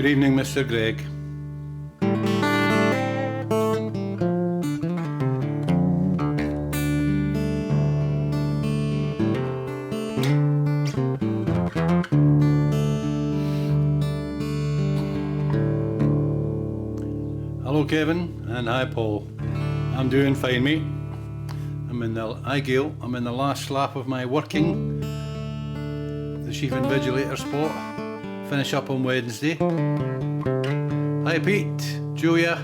Good evening, Mr. Gregg. Hello, Kevin, and hi, Paul. I'm doing fine, mate. I'm in the last lap of my working the chief invigilator spot. Finish up on Wednesday. Hi, Pete, Julia.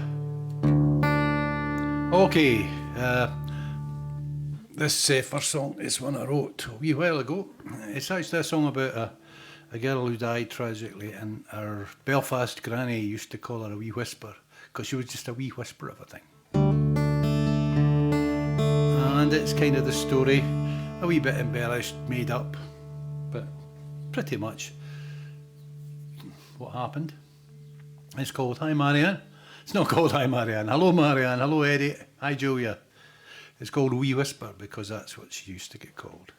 Okay, this first song is one I wrote a wee while ago. It's actually a song about a girl who died tragically, and her Belfast granny used to call her a wee whisper, because she was just a wee whisper of a thing. And it's kind of the story, a wee bit embellished, made up, but pretty much what happened. It's called Hi Marianne. It's not called Hi Marianne. Hello Marianne, hello Eddie, hi Julia. It's called Wee Whisper because that's what she used to get called.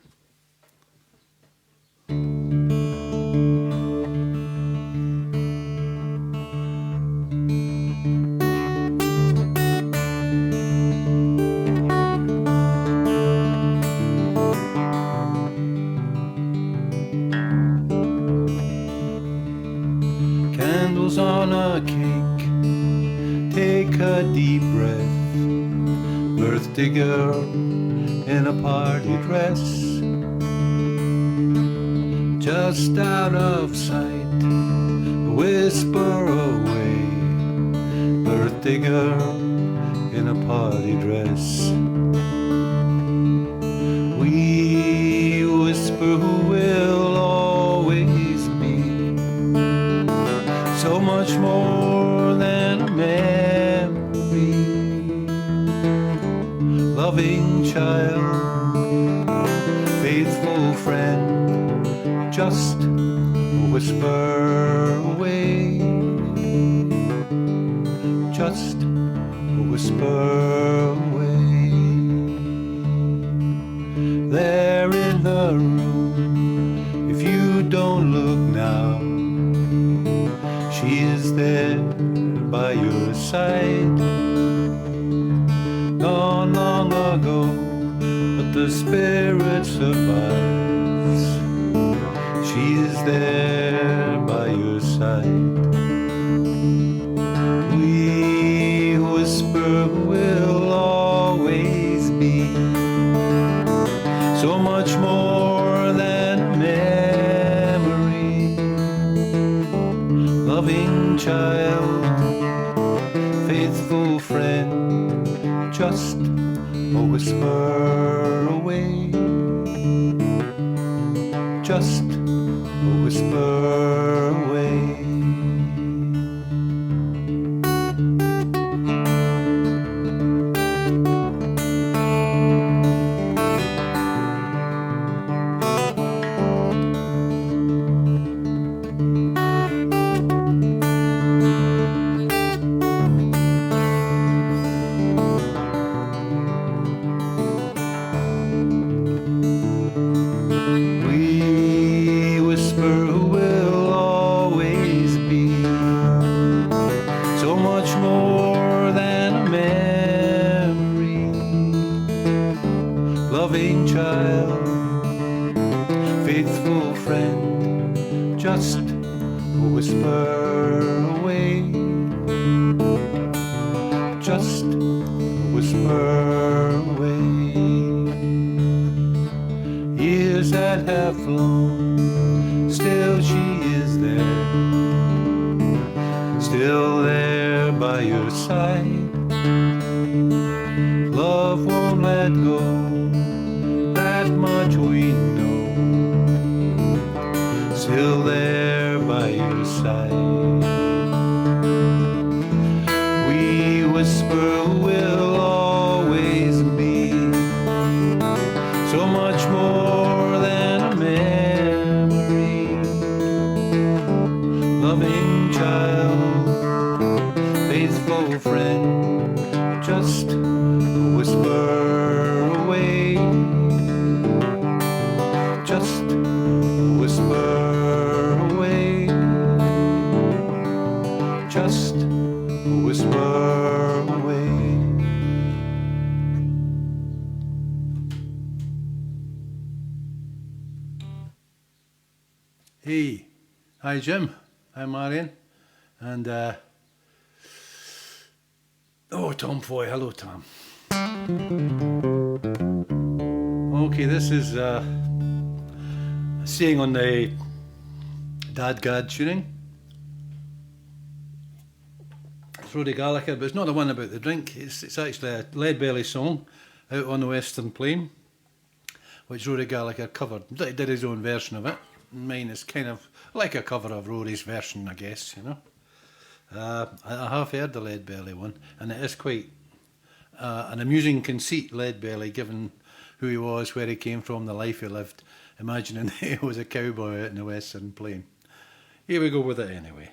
Candles on a cake, take a deep breath. Birthday girl in a party dress, just out of sight, a whisper away. Birthday girl in a party dress. We whisper who will always be so much more than a memory. Loving child, faithful friend, just a whisper away. Just a whisper away. There in the room, if you don't look now, she is there by your side. Gone long ago, but the spirit survives. She is there by your side. We whisper will always be so much more than a memory. Loving child, faithful friend, just a whisper away. Just a whisper away. Loving child, faithful friend, just a whisper away. Just a whisper away. Years that have flown, still she is there, still there by your side. Love won't let go, that much we know, still there by your side. We whisper will always be so much more than a memory. Loving child, faithful friend, just a whisper away. Just a whisper away. Hey, hi Jim, hi Marion, and oh Tom Foy, hello Tom. Okay, this is staying on the Dadgad tuning. It's Roddy Gallagher, but it's not the one about the drink. It's actually a Leadbelly song, Out on the Western Plain, which Roddy Gallagher covered. He did his own version of it. Mine is kind of like a cover of Rory's version, I guess, you know. I have heard the Leadbelly one, and it is quite an amusing conceit, Leadbelly, given who he was, where he came from, the life he lived, imagining he was a cowboy out in the Western Plain. Here we go with it anyway.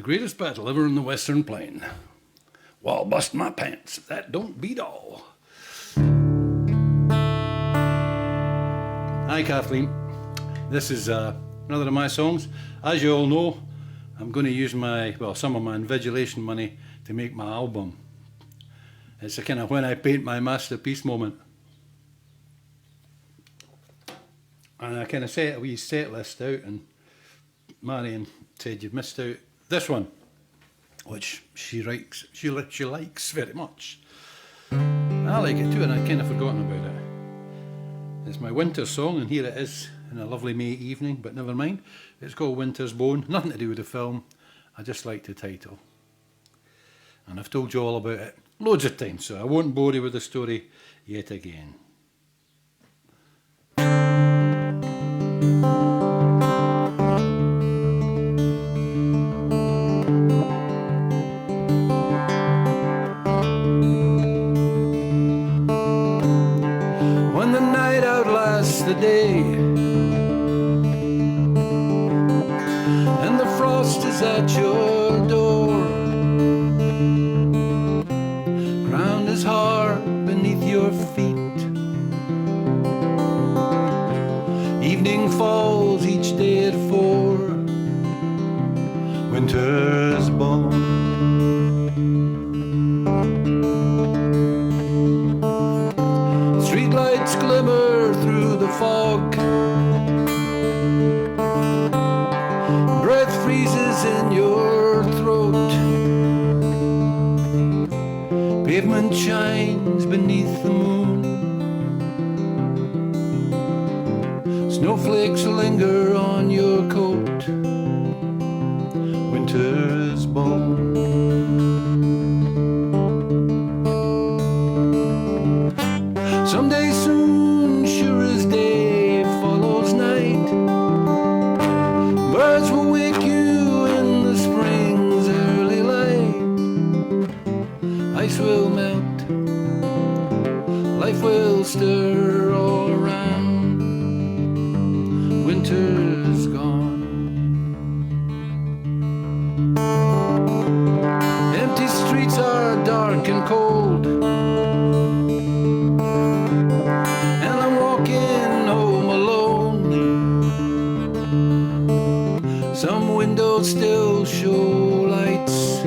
Greatest battle ever in the Western Plain. Well, bust my pants, that don't beat all. Hi Kathleen, this is another of my songs. As you all know, I'm going to use some of my invigilation money to make my album. It's a kind of when I paint my masterpiece moment. And I kind of set a wee set list out, and Marion said you've missed out this one, which she likes very much. I like it too, and I'd kind of forgotten about it. It's my winter song, and here it is in a lovely May evening, but never mind. It's called Winter's Bone, nothing to do with the film. I just like the title. And I've told you all about it loads of times, so I won't bore you with the story yet again. When the night outlasts the day and the frost is at your door, ground is hard beneath your feet, evening falls each day at 4, winter's born. Streetlights glimmer through the fog, breath freezes in your throat, pavement shines beneath the moon, snowflakes linger on your coat, winter's born. Someday soon, sure as day follows night, birds will wake you in the spring's early light. Ice will melt, life will stir all around, winter's gone. Empty streets are dark and cold, and I'm walking home alone. Some windows still show lights,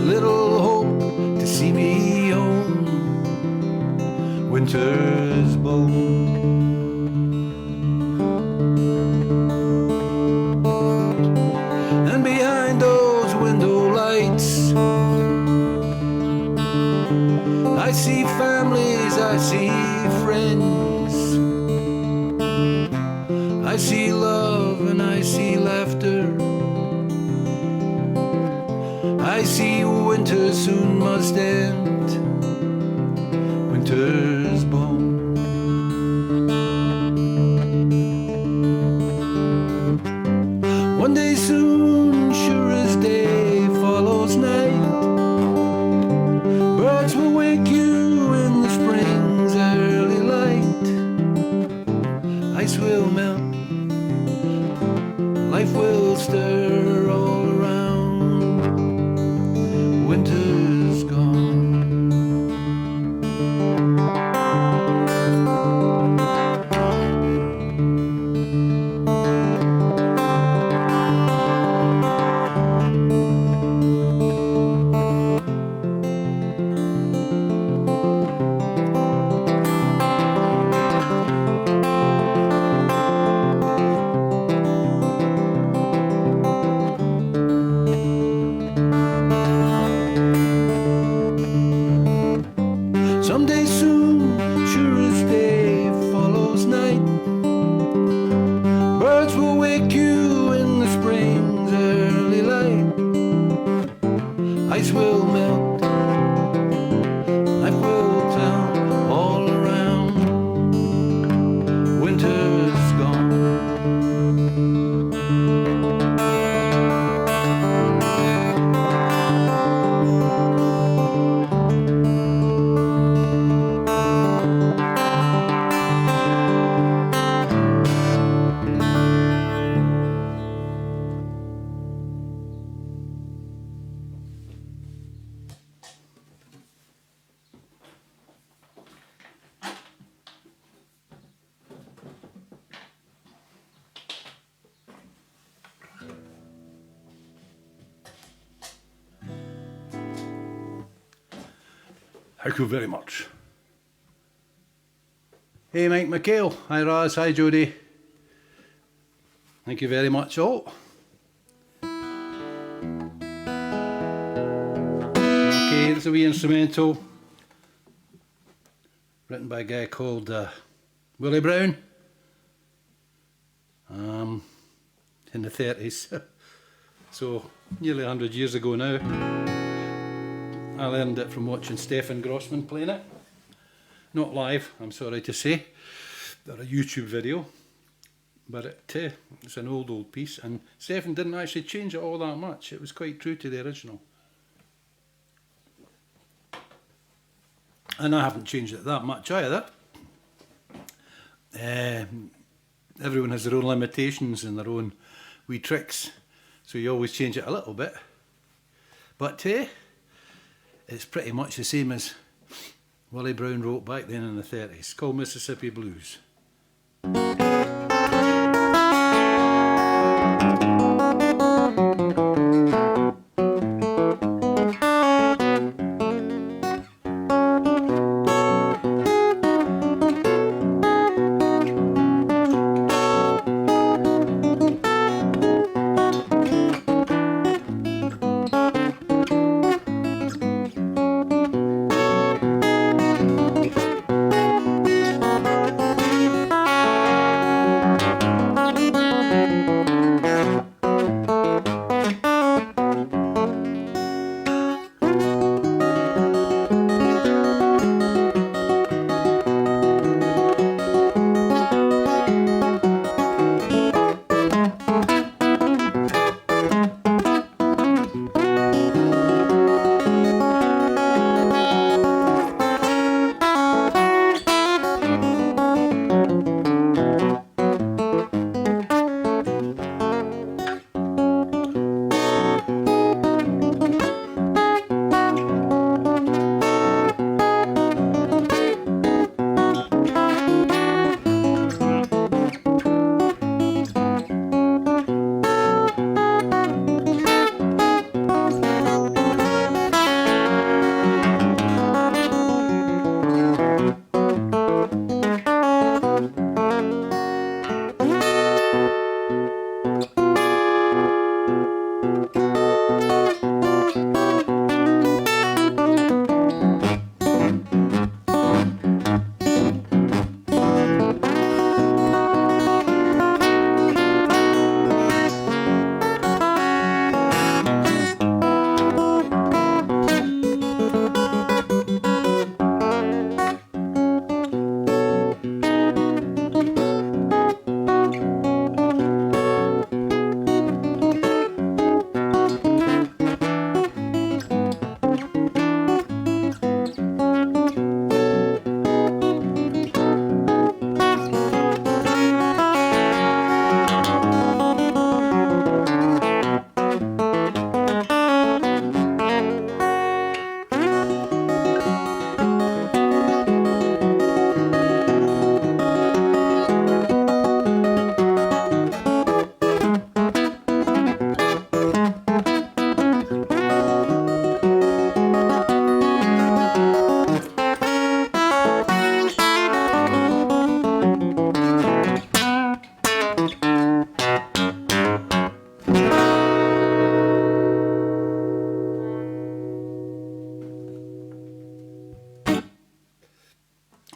little hope to see me home, winter's born. And behind those window lights, I see families, I see friends, I see love and I see laughter, I see winter soon must end, winter's born. One day soon, sure as day follows night, birds will wake you in the spring's early light. Ice will melt, life will stir all around, winter's gone. Someday soon, sure as day follows night, birds will wake you in the spring's early light. Ice will melt, life will turn all around, winter's gone. Thank you very much. Hey, Mike McHale. Hi, Raz. Hi, Jodie. Thank you very much all. Okay, there's a wee instrumental written by a guy called Willie Brown in the 30s. So, nearly 100 years ago now. I learned it from watching Stefan Grossman playing it. Not live, I'm sorry to say. or a YouTube video, but it's an old piece, and Stephen didn't actually change it all that much. It was quite true to the original. And I haven't changed it that much either. Everyone has their own limitations and their own wee tricks, so you always change it a little bit. But it's pretty much the same as Willie Brown wrote back then in the 30s. It's called Mississippi Blues.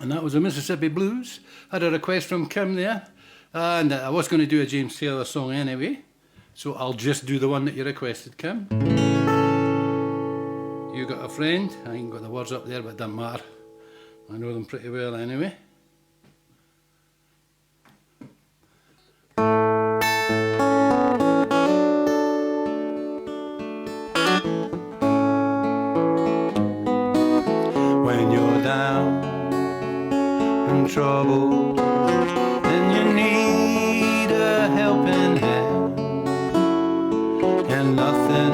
And that was the Mississippi Blues. Had a request from Kim there, and I was going to do a James Taylor song anyway, so I'll just do the one that you requested, Kim. You got a friend. I ain't got the words up there, but it doesn't matter. I know them pretty well anyway. When you're down in trouble and you need a helping hand, and nothing,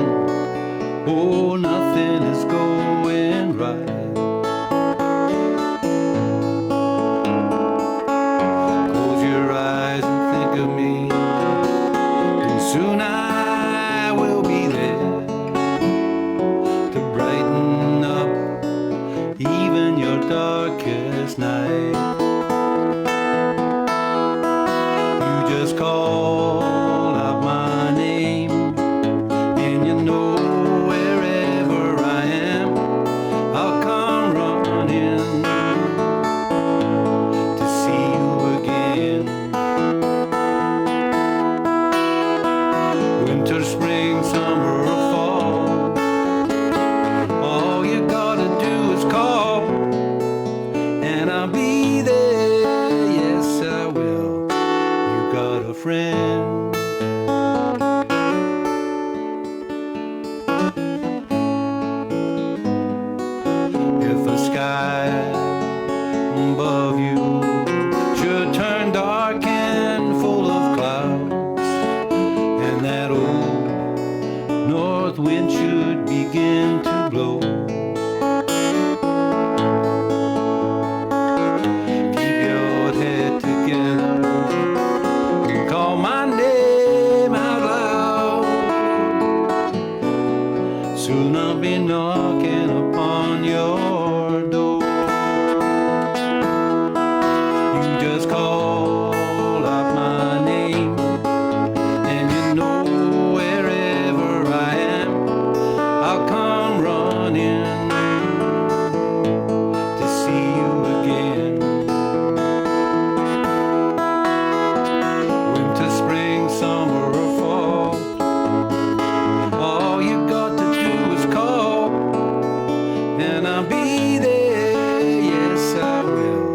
oh nothing is going right, close your eyes and think of me, and soon I will be there to brighten up even your darkest night. You just call out my name and you know wherever sky above you should turn dark and full of clouds, and that old north wind should begin to blow. Keep your head together, call my name out loud. Soon I'll be knocking upon your door. You just call out my name, and you know wherever I am, I'll come running to see you again. Winter, spring, summer, or fall, all you got to do is call, and I'll be there, yes I will.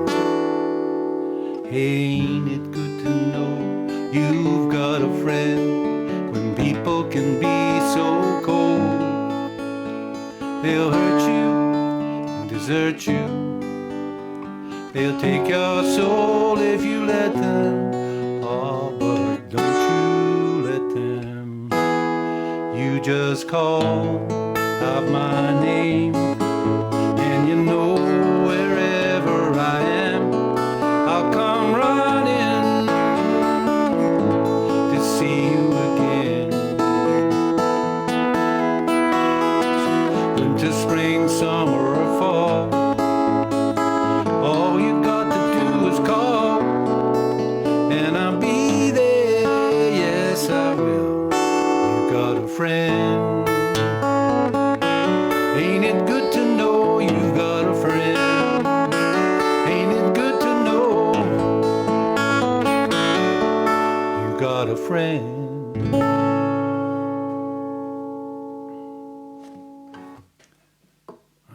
Ain't it good to know you've got a friend when people can be so cold? They'll hurt you and desert you, they'll take your soul if you let them. Oh, but don't you let them. You just call out my name, and you know wherever I am, I'll come running to see you again. Winter, spring, summer, or fall, all you got to do is call, and I'll be there, yes I will. You got a friend. Ain't it good to know you've got a friend? Ain't it good to know you got a friend?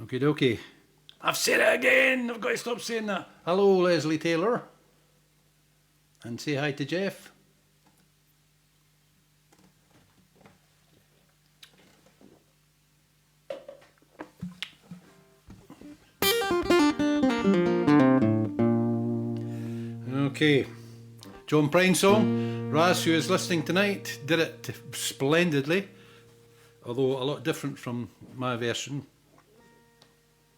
Okie dokie. I've said it again. I've got to stop saying that. Hello, Leslie Taylor. And say hi to Jeff. Okay. John Prine song. Raz, who is listening tonight, did it splendidly, although a lot different from my version,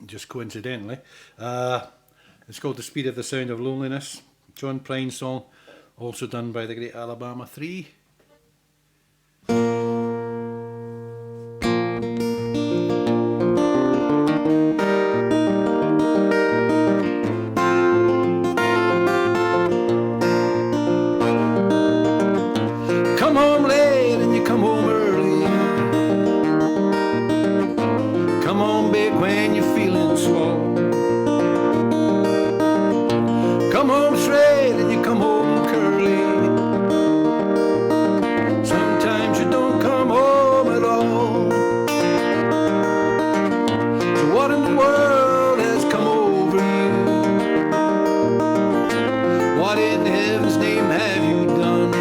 just coincidentally. It's called The Speed of the Sound of Loneliness. John Prine song, also done by the great Alabama 3. Come home late and you come home early. Come home big when you're feeling small. Come home straight and you come home curly. Sometimes you don't come home at all. So what in the world has come over you? What in heaven's name have you done?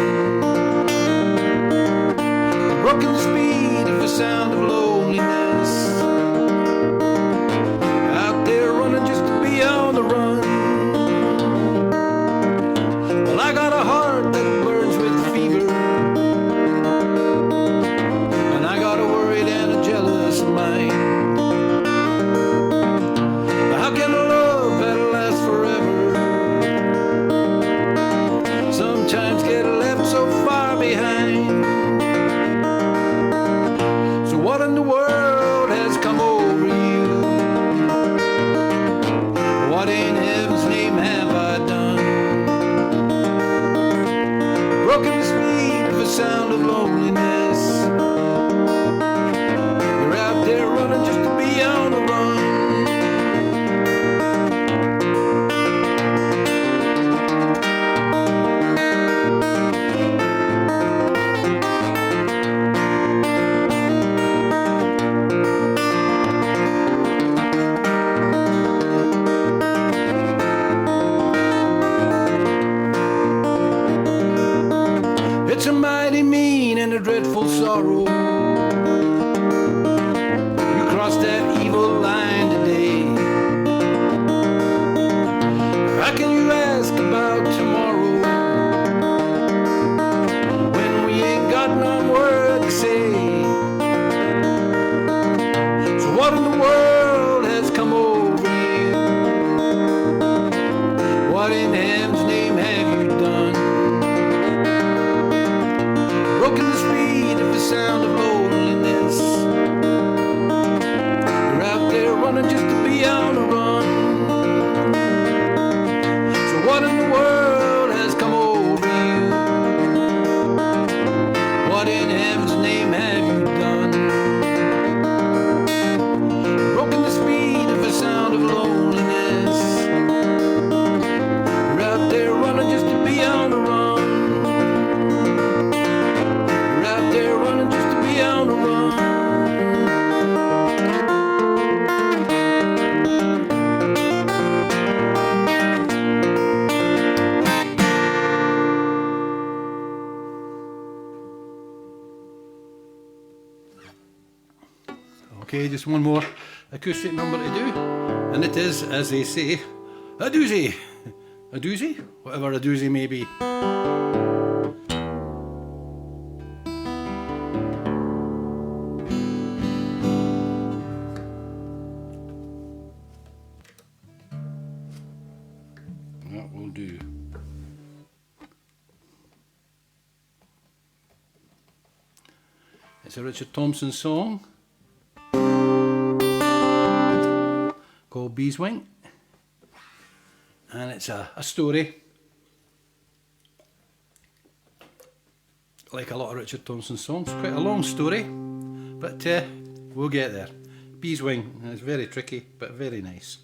Broken the speed of the sound of loneliness, out there running just to be on the run. Well, I got a heart that burns with fever, and I got a worried and a jealous mind. be on the run. So what in the world has come over you? What in heaven's name have you done? Broken the speed of the sound of loneliness. You're out there running just to be on the run. You're out there running just to be on the run. Okay, just one more acoustic number to do, and it is, as they say, a doozy. A doozy? Whatever a doozy may be. That will do. It's a Richard Thompson song called Beeswing, and it's a story, like a lot of Richard Thompson songs. Quite a long story, but we'll get there. Beeswing, it's very tricky but very nice.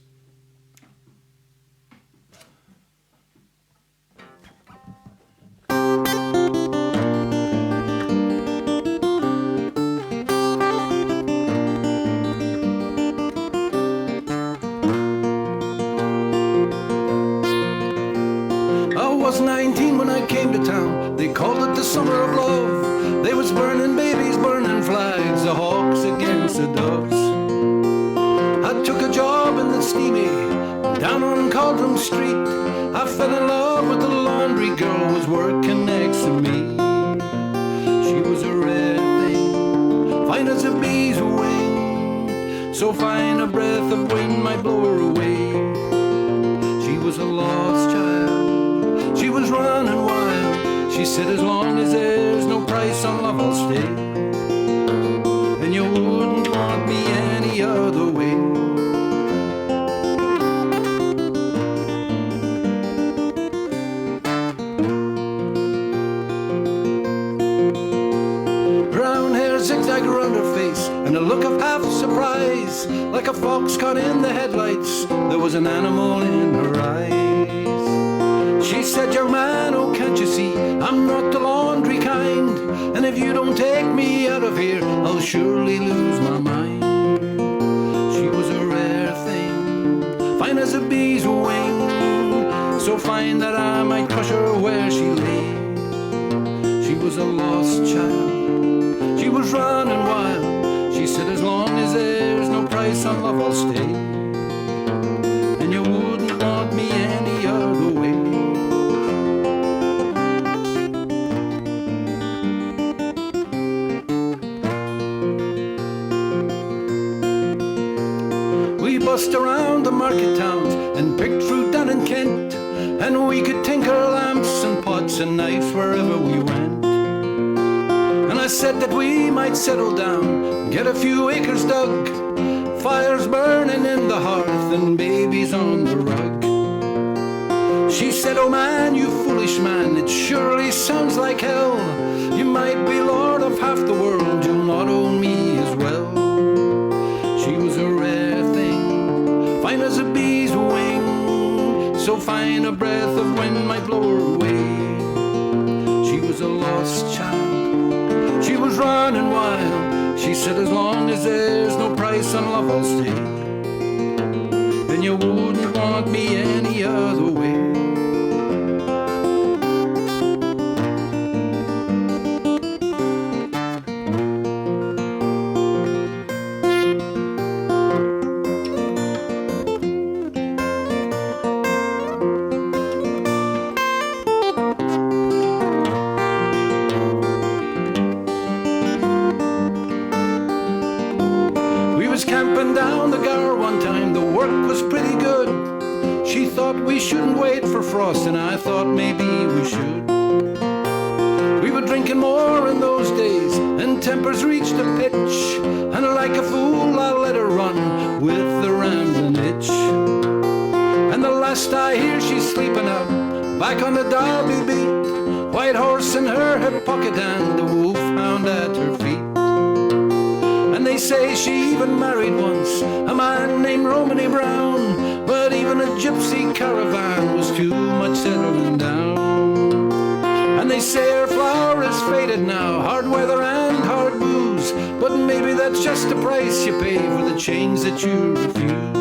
I was 19 when I came to town. They called it the summer of love. They was burning babies, burning flags, the hawks against the doves. I took a job in the steamy down on Caldrum Street. I fell in love with the laundry girl who was working next to me. She was a rare thing, fine as a bee's wing, so fine a breath of wind might blow her away. She was a lost child, she was running wild. She said, as long as there's no price on love, I'll stay. And you wouldn't want me any other way. Brown hair zigzag around her face, and a look of half surprise, like a fox caught in the headlights. There was an animal in her eyes. She said, young man, oh can't you see, I'm not the laundry kind, and if you don't take me out of here, I'll surely lose my mind. She was a rare thing, fine as a bee's wing, so fine that I might crush her where she lay. She was a lost child, she was running wild. She said, as long as there's no price on love, I'll stay. And you wouldn't want me any other way. We bust around the market towns and picked fruit down in Kent, and we could tinker lamps and pots and knives wherever we went. And I said that we might settle down, get a few acres dug, fires burning in the hearth and babies on the rug. She said, oh man, you foolish man, it surely sounds like hell. You might be lord of half the world, you'll not own me as well. She was a rare thing, fine as a bee's wing, so fine a breath of wind might blow her away. She was a lost child, she was running wild. She said, as long as there's no price on love, I'll stay. Then you wouldn't want me any other way. Camping down the Gower one time, the work was pretty good. She thought we shouldn't wait for frost, and I thought maybe we should. We were drinking more in those days, and tempers reached a pitch, and like a fool I let her run with the rambling itch. back on the Derby beat, white horse in her hip pocket and the wolfhound at her feet. And they say she even married once a man named Romany Brown, but even a gypsy caravan was too much settling down. And they say her flower is faded now, hard weather and hard booze, but maybe that's just the price you pay for the change that you refuse.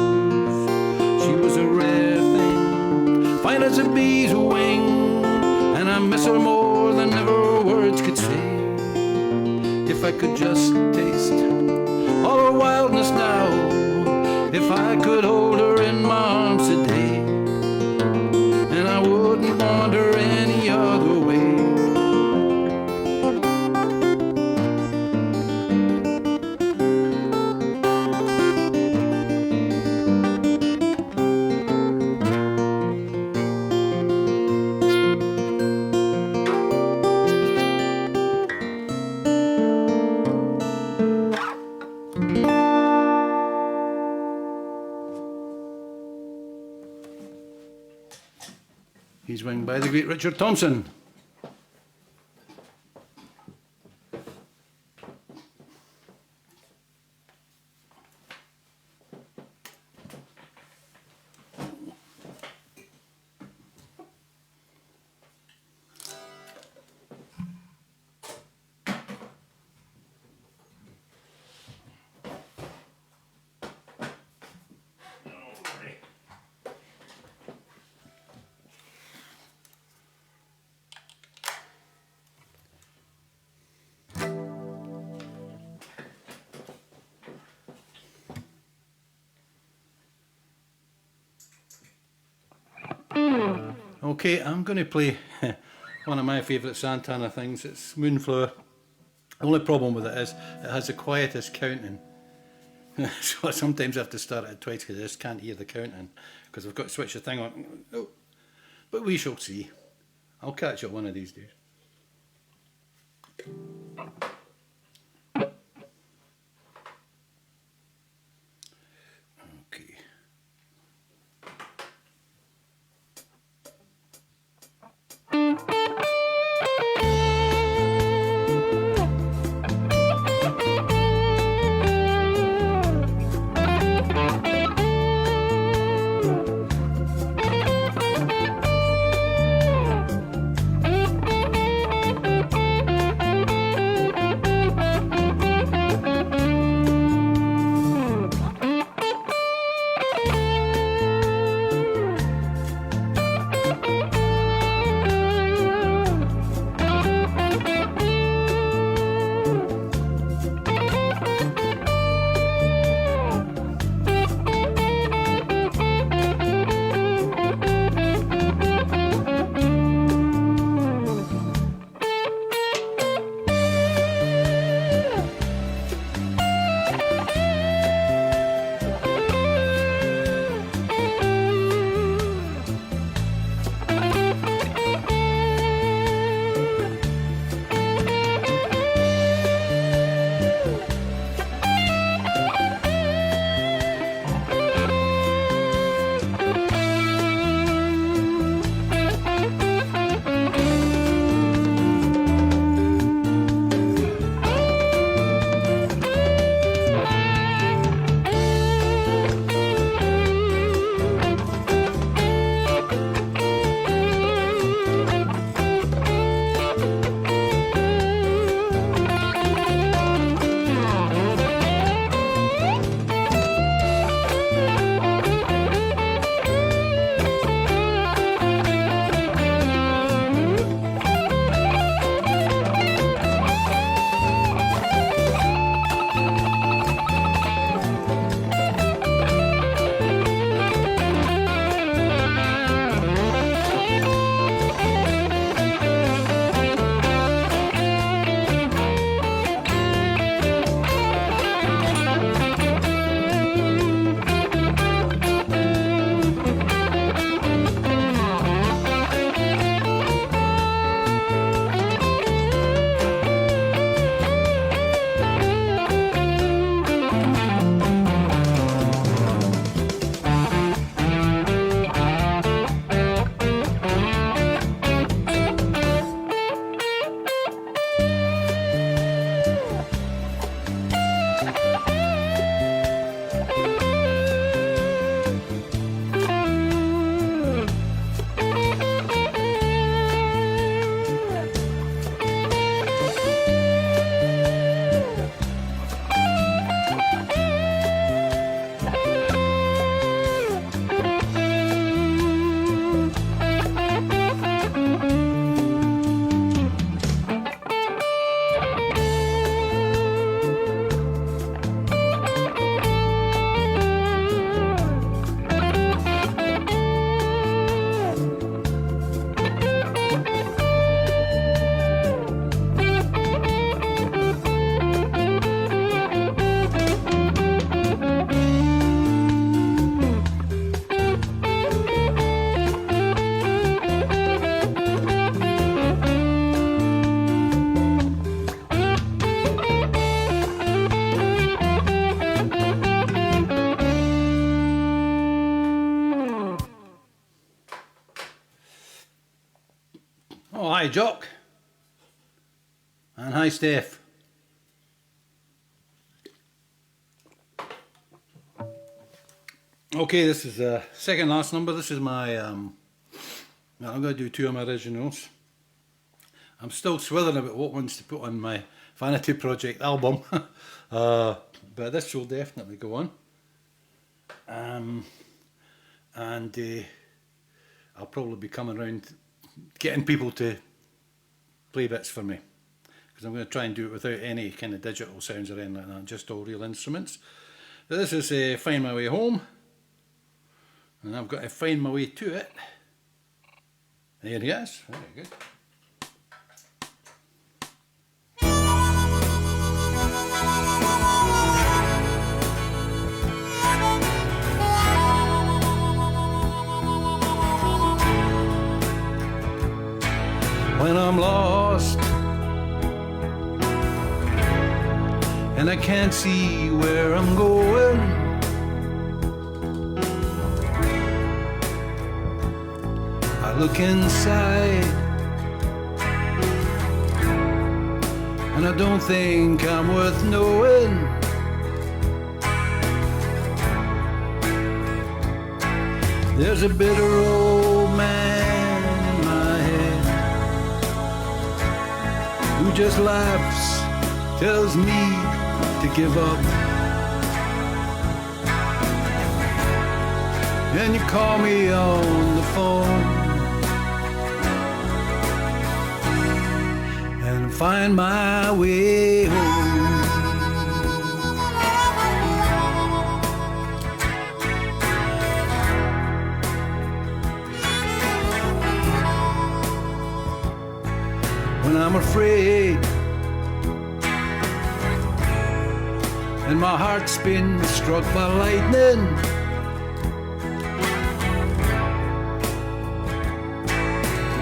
She was a rare thing, fine as a bee's wing, and I miss her more than ever words could say. If I could just taste all her wildness now, if I could hold her in my arms today, and I wouldn't want her any other way. He's winged by the great Richard Thompson. Okay, I'm going to play one of my favourite Santana things. It's Moonflower. The only problem with it is it has the quietest counting. So I sometimes have to start it twice because I just can't hear the counting because I've got to switch the thing on. Oh. But we shall see. I'll catch it one of these days. Okay. Oh, hi, Jock. And hi, Steph. Okay, this is the second last number. This is my, I'm going to do two of my originals. I'm still swithering about what ones to put on my Vanity Project album. But this will definitely go on. And I'll probably be coming around getting people to play bits for me, because I'm going to try and do it without any kind of digital sounds or anything like that, just all real instruments. So this is Find My Way Home, and I've got to find my way to it. There he is, very good. When I'm lost and I can't see where I'm going, I look inside and I don't think I'm worth knowing. There's a bitter old man who just laughs, tells me to give up. And you call me on the phone and find my way home. When I'm afraid and my heart's been struck by lightning,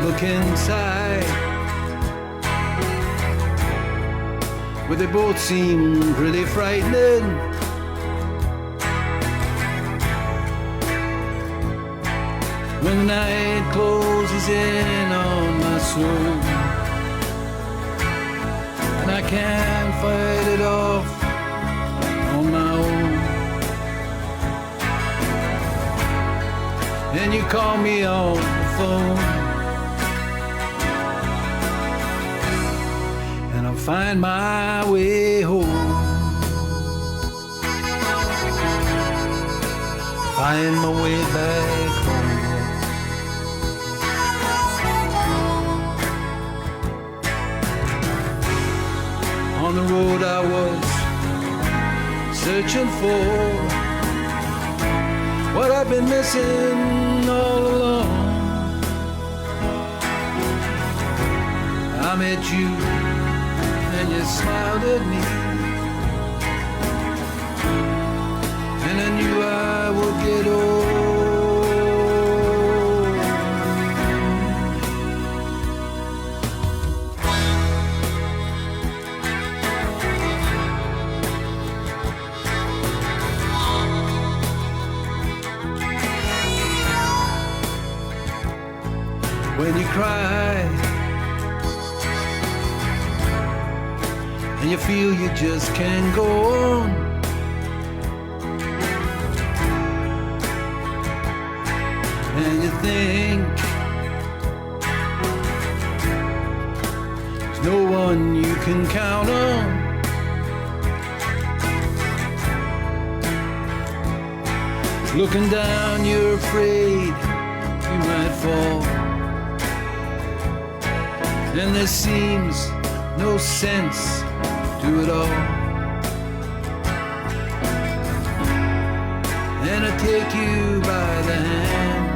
look inside where they both seem pretty frightening. When the night closes in on my soul and I can't fight it off on my own, and you call me on the phone and I'll find my way home, find my way back home. On the road I was searching for what I've been missing all along. I met you and you smiled at me, and I knew I would get old. When you cry and you feel you just can't go on, and you think there's no one you can count on, looking down you're afraid you might fall, and there seems no sense to it all. And I take you by the hand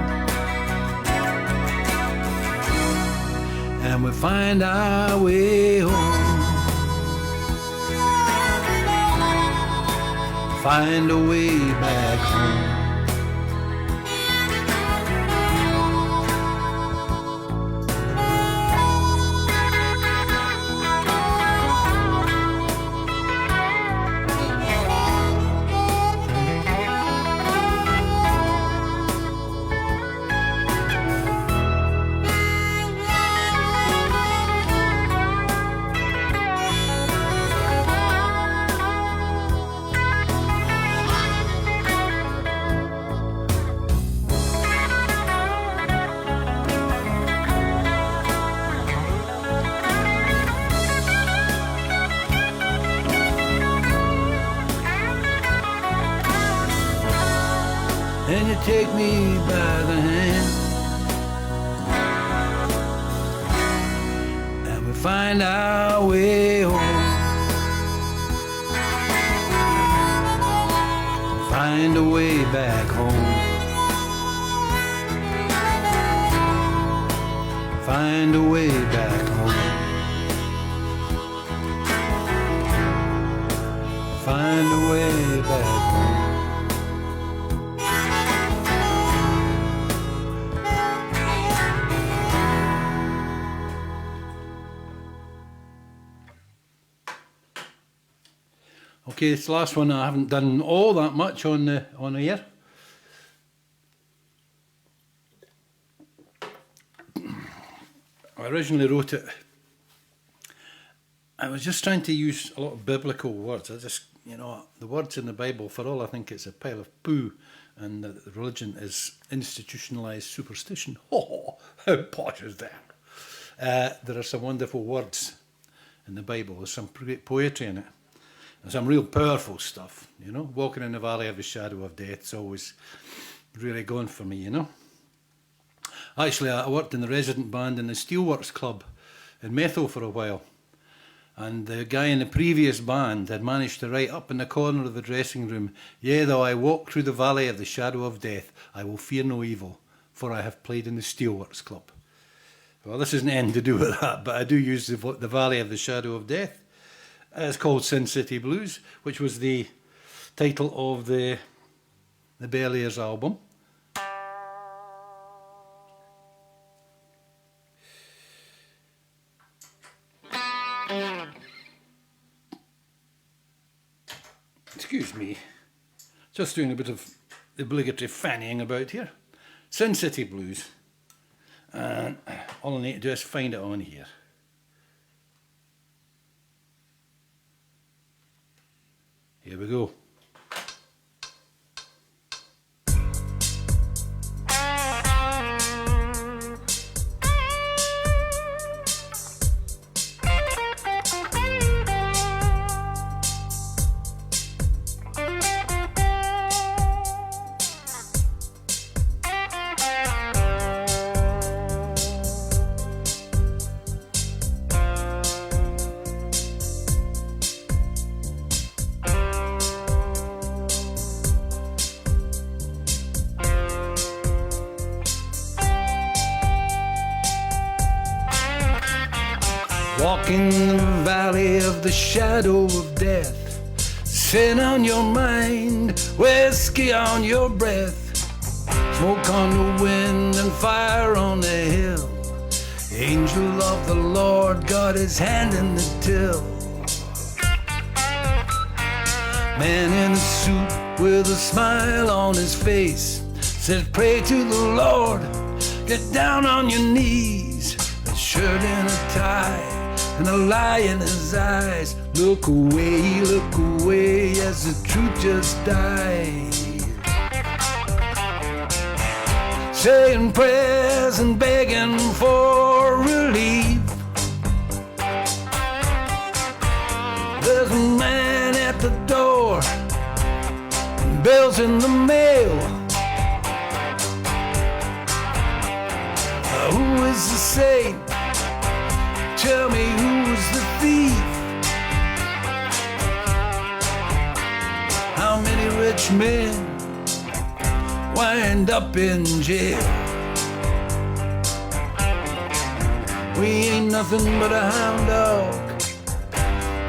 and we find our way home, find a way back home. and you take me by the hand, and we find our way home. Find a way back home. Find a way back home. Find a way back home. Okay, this last one I haven't done all that much on the air. I originally wrote it. I was just trying to use a lot of biblical words. The words in the Bible, for all I think it's a pile of poo, and the religion is institutionalized superstition. Oh, how posh is that? There are some wonderful words in the Bible. There's some great poetry in it. And some real powerful stuff, Walking in the valley of the shadow of death's always really gone for me, Actually, I worked in the resident band in the Steelworks Club in Methil for a while. And the guy in the previous band had managed to write up in the corner of the dressing room, "Yea, though I walk through the valley of the shadow of death, I will fear no evil, for I have played in the Steelworks Club." Well, this isn't anything to do with that, but I do use the valley of the shadow of death. It's called Sin City Blues, which was the title of the Belliers album. Excuse me, just doing a bit of obligatory fannying about here. Sin City Blues, and all I need to do is find it on here. Here we go. Walking the valley of the shadow of death, sin on your mind, whiskey on your breath, smoke on the wind and fire on the hill. Angel of the Lord got his hand in the till. Man in a suit with a smile on his face said, "Pray to the Lord, get down on your knees." A shirt and a tie and a lie in his eyes. Look away as the truth just died. Saying prayers and begging for relief. There's a man at the door, bills in the mail. Who is the saint? Tell me who's the thief? How many rich men wind up in jail? We ain't nothing but a hound dog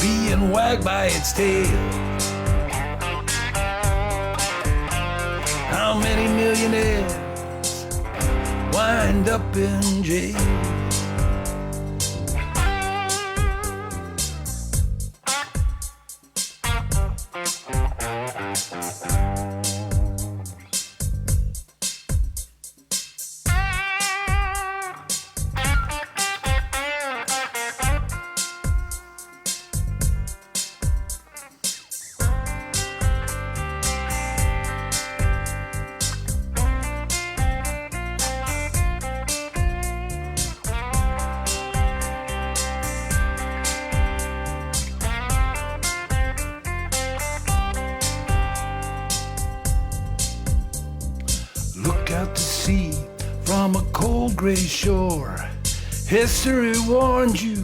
being wagged by its tail. How many millionaires wind up in jail? from a cold gray shore. History warned you,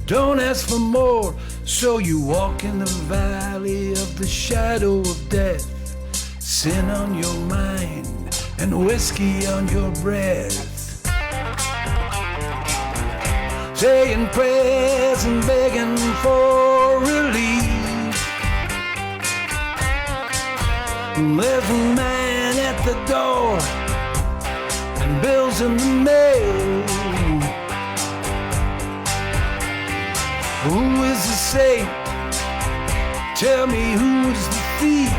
don't ask for more. So you walk in the valley of the shadow of death, sin on your mind and whiskey on your breath. Saying prayers and begging for relief. There's a man at the door and bills in the mail. Who is the saint? Tell me who's the thief?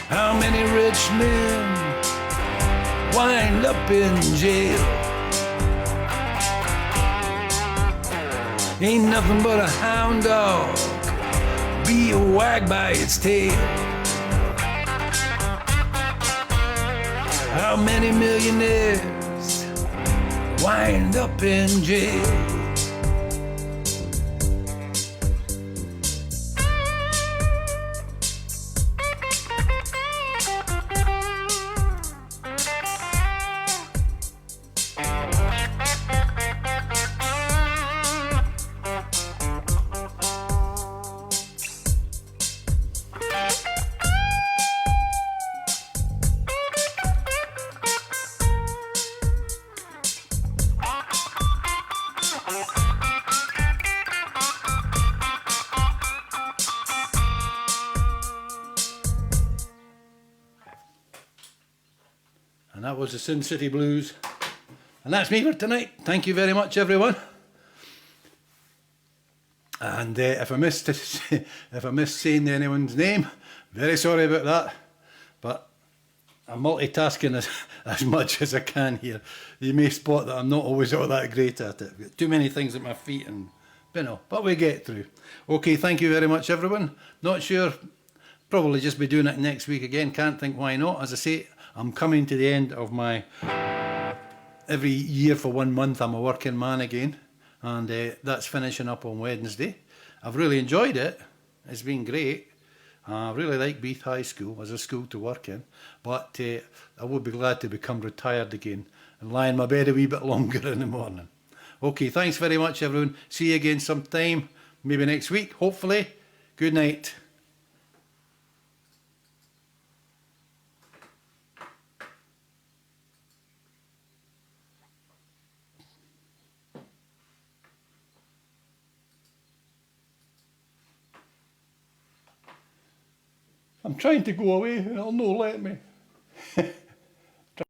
How many rich men wind up in jail? Ain't nothing but a hound dog, be a wag by its tail. How many millionaires wind up in jail? And that was the Sin City Blues. And that's me for tonight. Thank you very much, everyone. And if I missed saying anyone's name, very sorry about that. But I'm multitasking as much as I can here. You may spot that I'm not always all that great at it. I've got too many things at my feet, and but we get through. Okay, thank you very much, everyone. Not sure. Probably just be doing it next week again. Can't think why not. As I say, I'm coming to the end of my... Every year for 1 month I'm a working man again. And that's finishing up on Wednesday. I've really enjoyed it. It's been great. I really like Beath High School as a school to work in. But I would be glad to become retired again and lie in my bed a wee bit longer in the morning. Okay, thanks very much, everyone. See you again sometime. Maybe next week, hopefully. Good night. I'm trying to go away and it'll no let me.